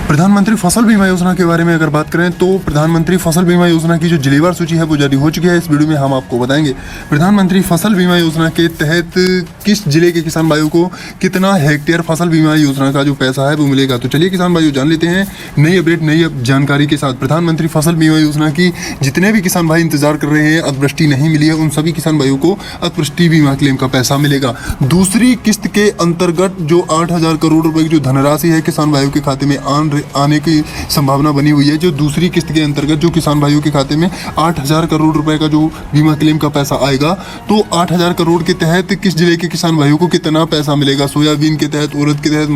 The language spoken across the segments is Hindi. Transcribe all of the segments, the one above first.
प्रधानमंत्री फसल बीमा योजना के बारे में अगर बात करें तो प्रधानमंत्री फसल बीमा योजना की जो जिलेवार सूची है वो जारी हो चुकी है। इस वीडियो में हम आपको बताएंगे प्रधानमंत्री फसल बीमा योजना के तहत किस जिले के किसान भाइयों को कितना हेक्टेयर फसल बीमा योजना का जो पैसा है वो मिलेगा। तो चलिए किसान भाइयों जान लेते हैं नई अपडेट नई जानकारी के साथ। प्रधानमंत्री फसल बीमा योजना की जितने भी किसान भाई इंतजार कर रहे हैं, अतिवृष्टि नहीं मिली है, उन सभी किसान भाइयों को अतिवृष्टि बीमा क्लेम का पैसा मिलेगा। दूसरी किस्त के अंतर्गत जो 8,000 करोड़ रुपए की जो धनराशि है किसान भाइयों के खाते में आने की संभावना बनी हुई है। जो दूसरी किस्त के अंतर्गत जो किसान भाइयों के खाते में 8,000 करोड़ रुपए का जो बीमा क्लेम का पैसा आएगा, तो 8,000 करोड़ के तहत किस जिले के किसान भाइयों को कितना पैसा मिलेगा। सोयाबीन के तहत, उड़द के तहत,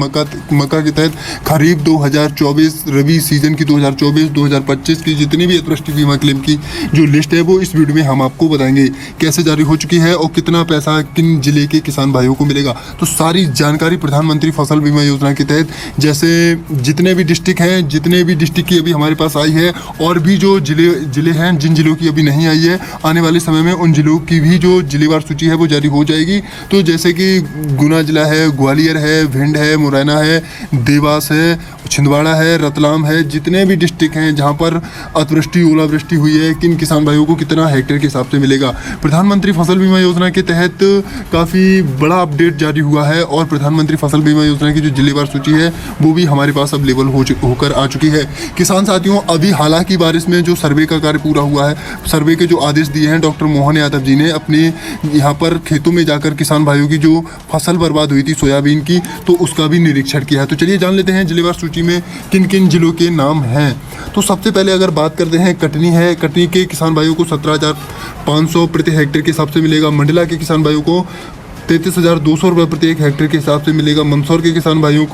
मक्का के तहत, खरीफ 2024, रबी सीजन की 2024-2025 की जितनी भी अतिवृष्टि बीमा क्लेम की जो लिस्ट है वो इस वीडियो में हम आपको बताएंगे कैसे जारी हो चुकी है और कितना पैसा किन जिले के किसान भाइयों को मिलेगा। तो सारी जानकारी प्रधानमंत्री फसल बीमा योजना के तहत जैसे जितने भी डिस्ट्रिक्ट हैं, जितने भी डिस्ट्रिक्ट की अभी हमारे पास आई है और भी जो जिले हैं जिन जिलों की अभी नहीं आई है, आने वाले समय में उन जिलों की भी जो जिलेवार सूची है वो जारी हो जाएगी। तो जैसे कि गुना जिला है, ग्वालियर है, भिंड है, मुरैना है, देवास है, छिंदवाड़ा है, रतलाम है, जितने भी डिस्ट्रिक्ट हैं जहां पर अतिवृष्टि ओलावृष्टि हुई है, किन किसान भाइयों को कितना हेक्टेयर के हिसाब से मिलेगा। प्रधानमंत्री फसल बीमा योजना के तहत काफ़ी बड़ा अपडेट जारी हुआ है और प्रधानमंत्री फसल बीमा योजना की जो जिलेवार सूची है वो भी हमारे पास अब लेवल होकर आ चुकी है। किसान साथियों, अभी हालांकि बारिश में जो सर्वे का कार्य पूरा हुआ है, सर्वे के जो आदेश दिए हैं डॉक्टर मोहन यादव जी ने अपने यहाँ पर खेतों में जाकर किसान भाइयों की जो फसल बर्बाद हुई थी सोयाबीन की, तो उसका भी निरीक्षण किया है। तो चलिए जान लेते हैं जिलेवार सूची में किन किन जिलों के नाम हैं। तो सबसे पहले अगर बात करते हैं कटनी है, कटनी के किसान भाइयों को 17,500 प्रति हेक्टेयर के हिसाब से मिलेगा। मंडला के किसान भाइयों को 33,200 रुपये प्रति एक हेक्टेयर के हिसाब से मिलेगा। मंदसौर के किसान भाइयों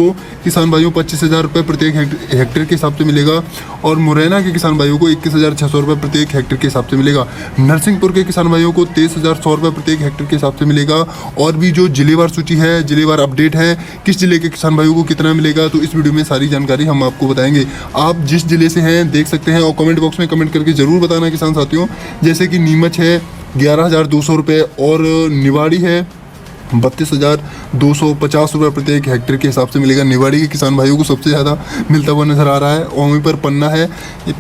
25,000 रुपये प्रति एक हेक्टेयर के हिसाब से मिलेगा और मुरैना के किसान भाइयों को 21,600 रुपये प्रति एक हेक्टेयर के हिसाब से मिलेगा। नरसिंहपुर के किसान भाइयों को 23,100 रुपये प्रति एक हेक्टेयर के हिसाब से मिलेगा। और भी जो जिलेवार सूची है, जिलेवार अपडेट है, किस जिले के किसान भाइयों को कितना मिलेगा, तो इस वीडियो में सारी जानकारी हम आपको बताएंगे। आप जिस जिले से हैं देख सकते हैं और कमेंट बॉक्स में कमेंट करके ज़रूर बताना किसान साथियों। जैसे कि नीमच है 11,200 रुपये और निवाड़ी है 32,250 रुपये प्रति एक हेक्टेयर के हिसाब से मिलेगा। निवाड़ी के किसान भाइयों को सबसे ज़्यादा मिलता हुआ नज़र आ रहा है। और वहीं पर पन्ना है,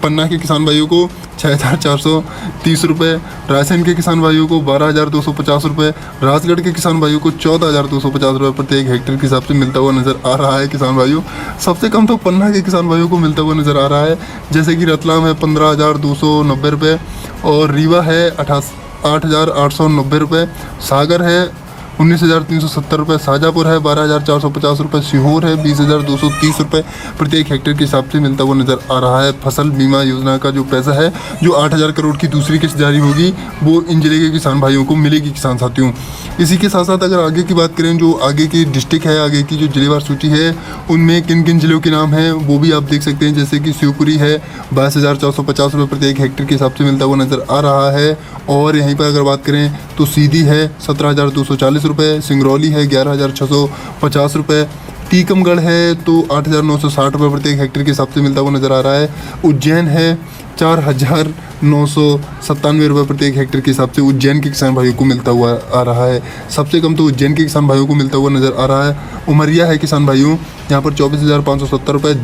पन्ना के किसान भाइयों को 6,430 रुपये, रायसेन के किसान भाइयों को 12,250 रुपये, राजगढ़ के किसान भाइयों को 14,250 रुपये प्रति एक हेक्टेयर के हिसाब से मिलता हुआ नज़र आ रहा है। किसान भाइयों सबसे कम तो पन्ना के किसान भाइयों को मिलता हुआ नज़र आ रहा है। जैसे कि रतलाम है 15,290 रुपये और रीवा है 8,890 रुपये, सागर है 19,370 रुपये, शाजापुर है 12,450 रुपये, सीहोर है 20,230 रुपये प्रति एक हेक्टेयर के हिसाब से मिलता हुआ नज़र आ रहा है। फसल बीमा योजना का जो पैसा है, जो 8,000 करोड़ की दूसरी किस्त जारी होगी, वो इन जिले के किसान भाइयों को मिलेगी किसान साथियों। इसी के साथ साथ अगर आगे की बात करें, जो आगे की डिस्ट्रिक्ट है, आगे की जो जिलेवार सूची है, उनमें किन किन जिलों के नाम हैं वो भी आप देख सकते हैं। जैसे कि शिवपुरी है 22,450 रुपये प्रति एक हेक्टेयर के हिसाब से मिलता हुआ नज़र आ रहा है। और यहीं पर अगर बात करें तो सीधी है 17,240 रुपये, सिंगरौली है 11,650 रुपये, टीकमगढ़ है तो 8,960 रुपये प्रति एक हेक्टेयर के हिसाब से मिलता हुआ नज़र आ रहा है। उज्जैन है 4,997 रुपये प्रति एक हेक्टेयर के हिसाब से उज्जैन के किसान भाइयों को मिलता हुआ आ रहा है। सबसे कम तो उज्जैन के किसान भाइयों को मिलता हुआ नज़र आ रहा है। उमरिया है किसान भाइयों, यहाँ पर 24,570 रुपये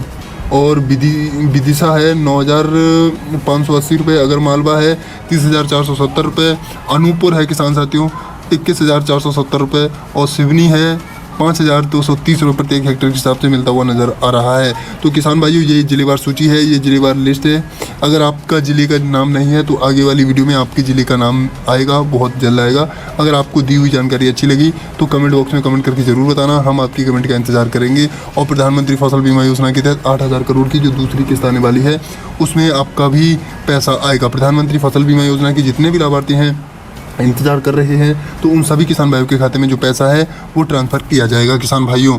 और विदिशा है 9,580 रुपये, अगर मालवा है 30,470 रुपये, अनूपपुर है किसान साथियों 21,470 रुपये और सिवनी है 5,230 रुपये प्रति एक हेक्टेयर के हिसाब से मिलता हुआ नज़र आ रहा है। तो किसान भाइयों ये जिलेवार सूची है, ये जिलेवार लिस्ट है। अगर आपका जिले का नाम नहीं है तो आगे वाली वीडियो में आपके जिले का नाम आएगा, बहुत जल्द आएगा। अगर आपको दी हुई जानकारी अच्छी लगी तो कमेंट बॉक्स में कमेंट करके ज़रूर बताना, हम आपकी कमेंट का इंतजार करेंगे। और प्रधानमंत्री फसल बीमा योजना के तहत 8,000 करोड़ की जो दूसरी किस्त आने वाली है उसमें आपका भी पैसा आएगा। प्रधानमंत्री फसल बीमा योजना के जितने भी लाभार्थी हैं इंतज़ार कर रहे हैं, तो उन सभी किसान भाइयों के खाते में जो पैसा है वो ट्रांसफ़र किया जाएगा किसान भाइयों।